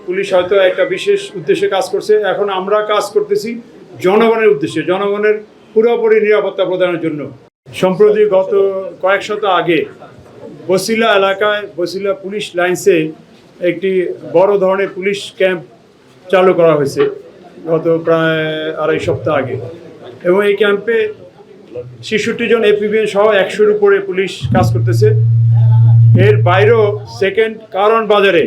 Police হয়তো একটা বিশেষ উদ্দেশ্যে কাজ করছে, এখন আমরা কাজ করতেছি জনগণের উদ্দেশ্যে, জনগণের পুরোপুরি নিরাপত্তা প্রদানের জন্য। সম্প্রতি গত কয়েক সপ্তাহ আগে বছিলা এলাকায় বছিলা পুলিশ লাইন্সে একটি বড় ধরনের পুলিশ ক্যাম্প চালু করা হয়েছে গত প্রায় আড়াই সপ্তাহ আগে, এবং এই ক্যাম্পে ৬৬ জন এপিবিএন সহ ১০০-র উপরে পুলিশ কাজ করতেছে। এর বাইরেও সেকেন্ড কারণ বাজারে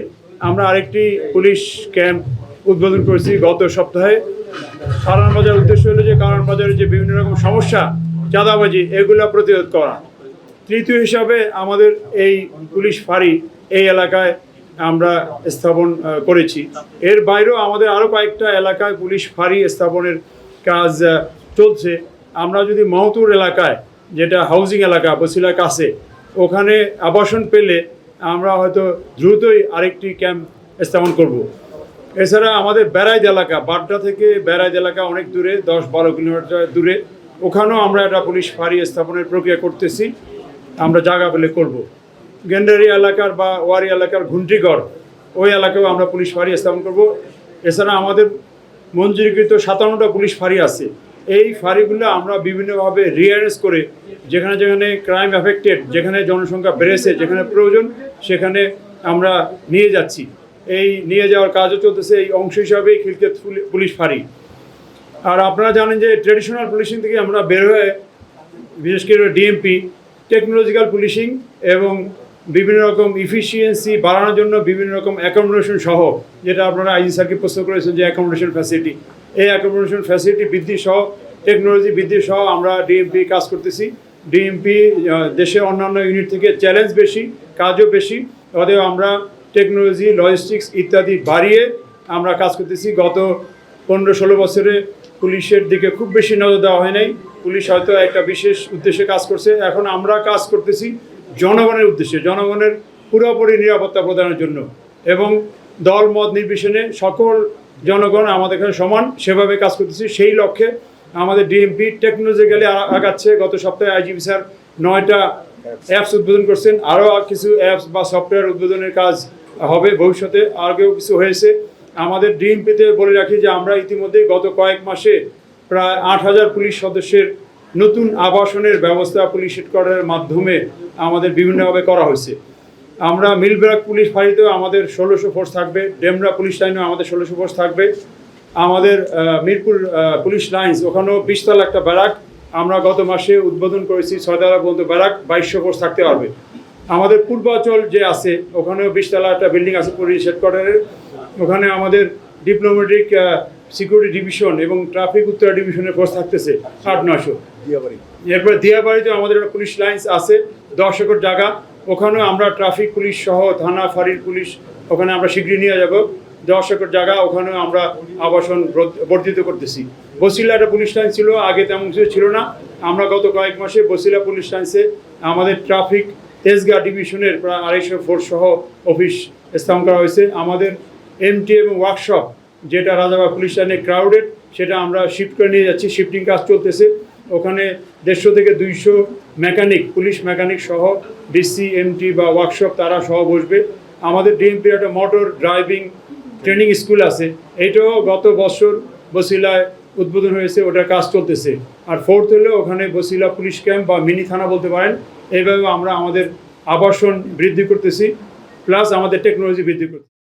আমরা আরেকটি পুলিশ ক্যাম্প উদ্বোধন করেছি গত সপ্তাহে। কারণ বাজার উদ্দেশ্য হলো যে কারণ বাজারে যে বিভিন্ন রকম সমস্যা, চাঁদাবাজি, এগুলো প্রতিরোধ করা। তৃতীয় হিসাবে আমাদের এই পুলিশ ফাঁড়ি এই এলাকায় আমরা স্থাপন করেছি। এর বাইরেও আমাদের আরও কয়েকটা এলাকায় পুলিশ ফাঁড়ি স্থাপনের কাজ চলছে। আমরা যদি মহতুর এলাকায়, যেটা হাউজিং এলাকা বছিলার কাছে, ওখানে আবাসন পেলে আমরা হয়তো দ্রুতই আরেকটি ক্যাম্প স্থাপন করব। এছাড়া আমাদের বেড়াইদ এলাকা, বাড্ডা থেকে বেড়াইদ এলাকা অনেক দূরে, ১০-১২ কিলোমিটার দূরে, ওখানেও আমরা একটা পুলিশ ফাঁড়ি স্থাপনের প্রক্রিয়া করতেছি, আমরা জায়গা পেলে করব। গেন্ডারি এলাকার বা ওয়ারি এলাকার ঘুন্টিগড়, ওই এলাকাও আমরা পুলিশ ফাঁড়ি স্থাপন করব। এছাড়া আমাদের মঞ্জুরিকৃত ৫৭টা পুলিশ ফাঁড়ি আছে। এই ফাঁড়িগুলো আমরা বিভিন্নভাবে রিঅ্যারেঞ্জ করে যেখানে যেখানে ক্রাইম অ্যাফেক্টেড, যেখানে জনসংখ্যা বেড়েছে, যেখানে প্রয়োজন, সেখানে আমরা নিয়ে যাচ্ছি। এই নিয়ে যাওয়ার কাজও চলতেছে, এই অংশ হিসাবেই খিলক্ষেত পুলিশ ফাঁড়ি। আর আপনারা জানেন যে ট্রেডিশনাল পুলিশিং থেকে আমরা বের হয়ে বিশেষ করে ডিএমপি, টেকনোলজিক্যাল পুলিশিং এবং বিভিন্ন রকম ইফিসিয়েন্সি বাড়ানোর জন্য বিভিন্ন রকম অ্যাকোমোডেশন সহ, যেটা আপনারা আইজি স্যারকে প্রশ্ন করেছেন যে অ্যাকোমোডেশন ফ্যাসিলিটি, এই অ্যাকোমোডেশন ফ্যাসিলিটি বৃদ্ধি সহ, টেকনোলজি বৃদ্ধি সহ আমরা ডিএমপি কাজ করতেছি। ডিএমপি দেশের অন্যান্য ইউনিট থেকে চ্যালেঞ্জ বেশি, কাজও বেশি, অতএব আমরা টেকনোলজি, লজিস্টিক্স ইত্যাদি বাড়িয়ে আমরা কাজ করতেছি। গত ১৫-১৬ বছরে পুলিশের দিকে খুব বেশি নজর দেওয়া হয় নাই। পুলিশ হয়তো একটা বিশেষ উদ্দেশ্যে কাজ করছে, এখন আমরা কাজ করতেছি জনগণের উদ্দেশ্যে, জনগণের পুরোপুরি নিরাপত্তা প্রদানের জন্য, এবং দল মত নির্বিশেষে সকল জনগণ আমাদের এখানে সমান, সেভাবে কাজ করতেছি। সেই লক্ষ্যে আমাদের ডিএমপি টেকনোলজিক্যালি আগাচ্ছে। গত সপ্তাহে আইজিপি স্যার ৯টা অ্যাপস উদ্বোধন করছেন, আরও কিছু অ্যাপস বা সফটওয়্যার উদ্বোধনের কাজ হবে ভবিষ্যতে, আগেও কিছু হয়েছে। আমাদের ডিএমপিতে বলে রাখি যে আমরা ইতিমধ্যেই গত কয়েক মাসে প্রায় ৮,০০০ পুলিশ সদস্যের নতুন আবাসনের ব্যবস্থা পুলিশ হেডকোয়ার্টারের মাধ্যমে আমাদের বিভিন্নভাবে করা হয়েছে। আমরা মিলব্রাক পুলিশ ফাঁড়িতেও আমাদের ১৬০০ ফোর্স থাকবে, ডেমরা পুলিশ লাইনেও আমাদের ১৬০০ ফোর্স থাকবে। আমাদের মিরপুর পুলিশ লাইন্স, ওখানেও ২০ তলা একটা ব্যারাক আমরা গত মাসে উদ্বোধন করেছি, ৬ তলা পর্যন্ত ব্যারাক, ২২০০ ফোর্স থাকতে পারবে। আমাদের পূর্বাঞ্চল যে আছে, ওখানেও ২০ তলা একটা বিল্ডিং আছে পুলিশ হেডকোয়ার্টারের, ওখানে আমাদের ডিপ্লোম্যাটিক সিকিউরিটি ডিভিশন এবং ট্রাফিক উত্তর ডিভিশনের ফোর্স থাকতেছে ৮-৯০০। এরপরে দিয়াবাড়িতে আমাদের একটা পুলিশ লাইন্স আছে ১০ একর জায়গা, ওখানেও আমরা ট্রাফিক পুলিশ সহ থানা ফাঁড়ির পুলিশ ওখানে আমরা শীঘ্রই নিয়ে যাব। ১০ একর জায়গা, ওখানেও আমরা আবাসন বর্ধিত করতেছি। বছিলা একটা পুলিশ লাইন ছিল, আগে তেমন কিছু ছিল না। আমরা গত কয়েক মাসে বছিলা পুলিশ লাইন্সে আমাদের ট্রাফিক তেজগাঁ ডিভিশনের প্রায় ২৫০ ফোর্স সহ অফিস স্থাপন করা হয়েছে। আমাদের এমটি এবং ওয়ার্কশপ, যেটা রাজাবাগ পুলিশ লাইনে ক্রাউডেড, সেটা আমরা শিফট করে নিয়ে যাচ্ছি, শিফটিং কাজ চলতেছে। ওখানে ১৫০ থেকে ২০০ মেকানিক, পুলিশ মেকানিক সহ ডিসি, এমটি বা ওয়ার্কশপ তারা সহ বসবে। আমাদের ডিএমপির একটা মোটর ড্রাইভিং ট্রেনিং স্কুল আছে, এইটাও গত বছর বছিলায় উদ্বোধন হয়েছে, ওটার কাজ চলতেছে। আর ফোর্থ হলো ওখানে বছিলা পুলিশ ক্যাম্প বা মিনি থানা বলতে পারেন। এইভাবে আমরা আমাদের আবাসন বৃদ্ধি করতেছি, প্লাস আমাদের টেকনোলজি বৃদ্ধি করতেছি।